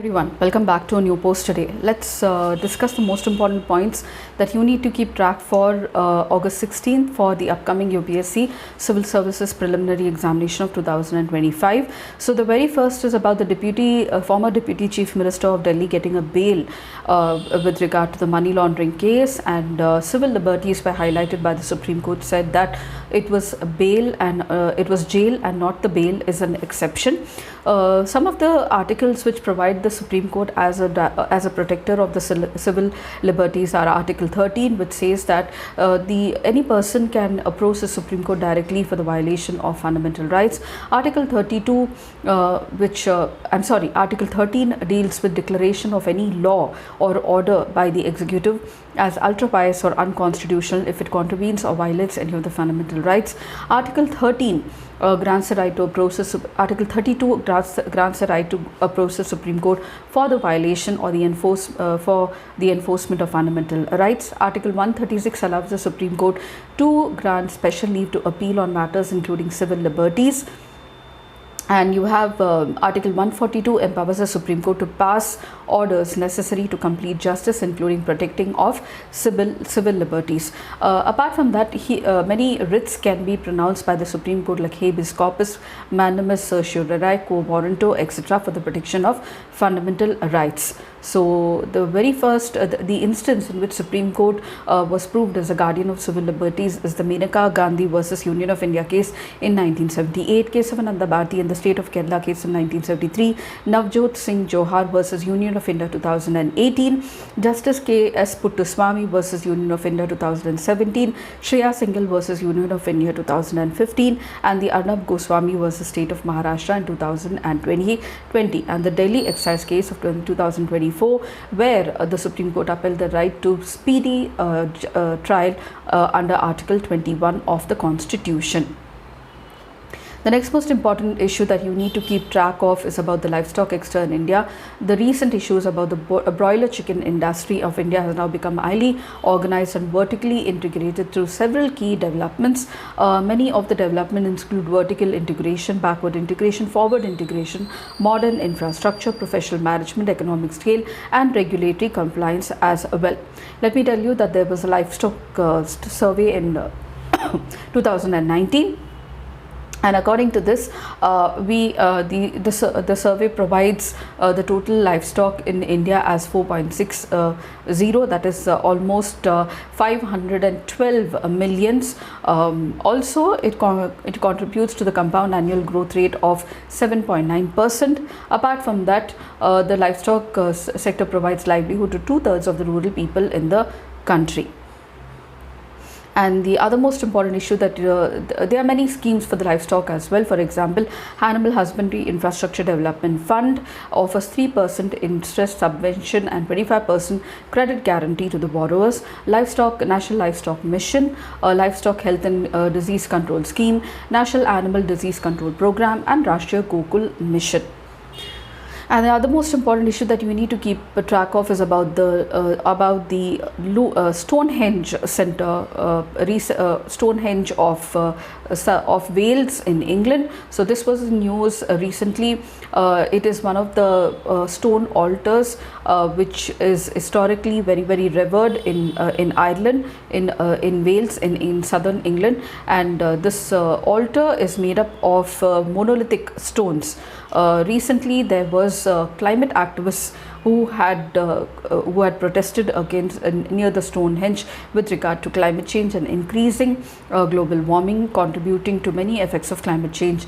Everyone, welcome back to a new post today. Let's discuss the most important points that you need to keep track for August 16th for the upcoming UPSC Civil Services Preliminary Examination of 2025. So the very first is about the former Deputy Chief Minister of Delhi getting a bail with regard to the money laundering case, and civil liberties were highlighted by the Supreme Court, said that it was bail and it was jail and not the bail is an exception. Some of the articles which provide the Supreme Court as a protector of the civil liberties are Article 13, which says that any person can approach the Supreme Court directly for the violation of fundamental rights. Article 32, Article 13 deals with declaration of any law or order by the executive as ultra vires or unconstitutional if it contravenes or violates any of the fundamental rights. Article 13 grants the right to approach Article 32 grants the right to approach the Supreme Court for the violation or the enforcement of fundamental rights. Article 136 allows the Supreme Court to grant special leave to appeal on matters including civil liberties. And you have Article 142 empowers the Supreme Court to pass orders necessary to complete justice, including protecting of civil liberties. Apart from that, many writs can be pronounced by the Supreme Court, like habeas corpus, mandamus, certiorari, quo warranto, etc., for the protection of fundamental rights. So the very first, the instance in which Supreme Court was proved as a guardian of civil liberties is the Menaka Gandhi versus Union of India case in 1978, case of Ananda Bharti in the state of Kerala case in 1973, Navjot Singh Johar versus Union of India 2018, Justice K.S. Puttaswamy versus Union of India 2017, Shreya Singhal versus Union of India 2015, and the Arnab Goswami versus State of Maharashtra in 2020, and the Delhi excise case of 2024, where the Supreme Court upheld the right to speedy trial under Article 21 of the Constitution. The next most important issue that you need to keep track of is about the livestock sector in India. The recent issues about the broiler chicken industry of India has now become highly organized and vertically integrated through several key developments. Many of the developments include vertical integration, backward integration, forward integration, modern infrastructure, professional management, economic scale, and regulatory compliance as well. Let me tell you that there was a livestock survey in 2019. And according to this, the survey provides the total livestock in India as 4.60, that is almost 512 millions. Also, it contributes to the compound annual growth rate of 7.9%. Apart from that, the livestock sector provides livelihood to 2/3 of the rural people in the country. And the other most important issue that there are many schemes for the livestock as well. For example, Animal Husbandry Infrastructure Development Fund offers 3% interest subvention and 25% credit guarantee to the borrowers. National Livestock Mission, Livestock Health and Disease Control Scheme, National Animal Disease Control Program, and Rashtriya Gokul Mission. And the other most important issue that you need to keep track of is about the Stonehenge Center, Stonehenge of Wales in England. So this was news recently. It is one of the stone altars which is historically very revered in Ireland, in Wales, in southern England, and this altar is made up of monolithic stones. Recently, there was climate activists who had protested against near the Stonehenge with regard to climate change and increasing global warming, contributing to many effects of climate change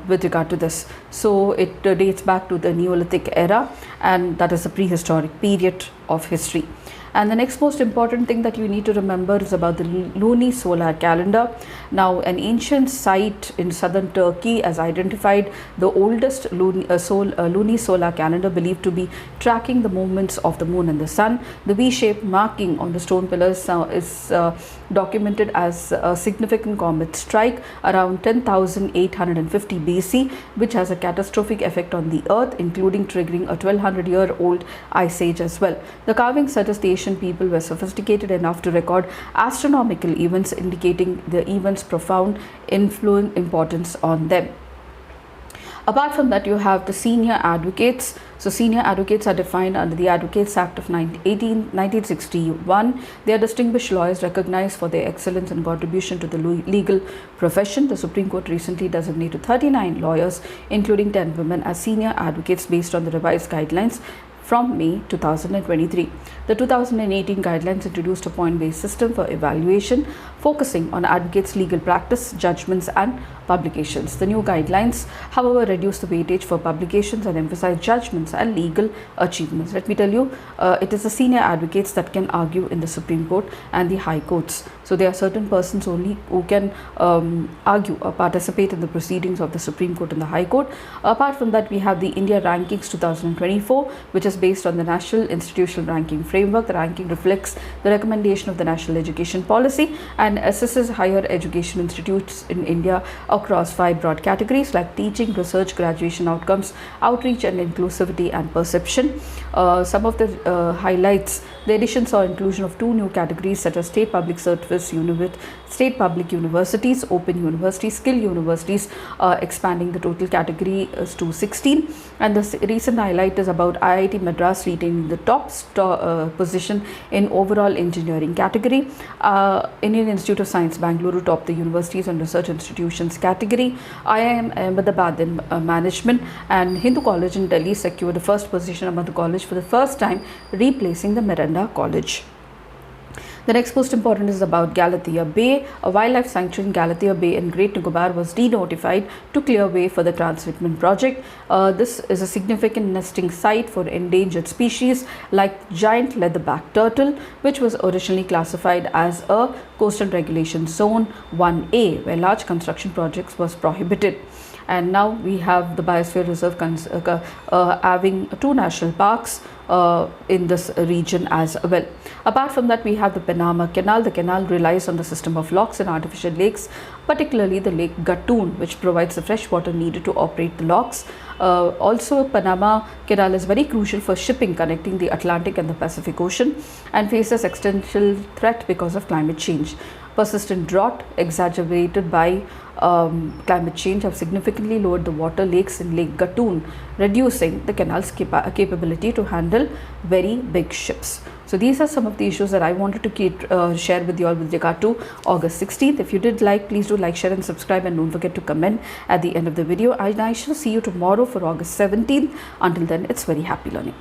with regard to this. So it dates back to the Neolithic era, and that is a prehistoric period of history. And the next most important thing that you need to remember is about the lunisolar calendar. Now, an ancient site in southern Turkey has identified the oldest lunisolar calendar, believed to be tracking the movements of the moon and the sun. The V-shaped marking on the stone pillars is documented as a significant comet strike around 10,850 BC, which has a catastrophic effect on the earth, including triggering a 1200-year-old ice age as well. The carving suggests the ancient people were sophisticated enough to record astronomical events, indicating the event's profound importance on them. Apart from that, you have the senior advocates. So senior advocates are defined under the Advocates Act of 1961. They are distinguished lawyers recognized for their excellence and contribution to the legal profession. The Supreme Court recently designated 39 lawyers, including 10 women, as senior advocates based on the revised guidelines from May 2023. The 2018 guidelines introduced a point-based system for evaluation, focusing on advocates' legal practice, judgments, and publications. The new guidelines, however, reduce the weightage for publications and emphasize judgments and legal achievements. Let me tell you, it is the senior advocates that can argue in the Supreme Court and the High Courts. So there are certain persons only who can argue or participate in the proceedings of the Supreme Court and the High Court. Apart from that, we have the India Rankings 2024, which is based on the National Institutional Ranking Framework. The ranking reflects the recommendation of the National Education Policy and assesses higher education institutes in India across 5 broad categories like teaching, research, graduation outcomes, outreach and inclusivity, and perception. Some of the highlights: the addition saw inclusion of 2 new categories such as state public service unit, state public universities, open universities, skill universities, expanding the total category to 16. And the recent highlight is about IIT Madras retaining the top position in overall engineering category. Indian Institute of Science Bangalore topped the universities and research institutions category. IIM Ahmedabad in management, and Hindu College in Delhi secured the first position among the college for the first time, replacing the Miranda College. The next most important is about Galathea Bay. A wildlife sanctuary in Galathea Bay in Great Nicobar was denotified to clear way for the transshipment project. This is a significant nesting site for endangered species like giant leatherback turtle, which was originally classified as a coastal regulation zone 1A, where large construction projects was prohibited. And now we have the Biosphere Reserve having 2 national parks in this region as well. Apart from that, we have the Panama Canal. The canal relies on the system of locks and artificial lakes, particularly the Lake Gatun, which provides the fresh water needed to operate the locks. Also, Panama Canal is very crucial for shipping connecting the Atlantic and the Pacific Ocean, and faces existential threat because of climate change. Persistent drought, exacerbated by climate change, have significantly lowered the water lakes in Lake Gatun, reducing the canal's capability to handle very big ships. So these are some of the issues that I wanted to share with you all with regard to August 16th. If you did like, please do like, share and subscribe, and don't forget to comment at the end of the video. I shall see you tomorrow for August 17th. Until then, it's very happy learning.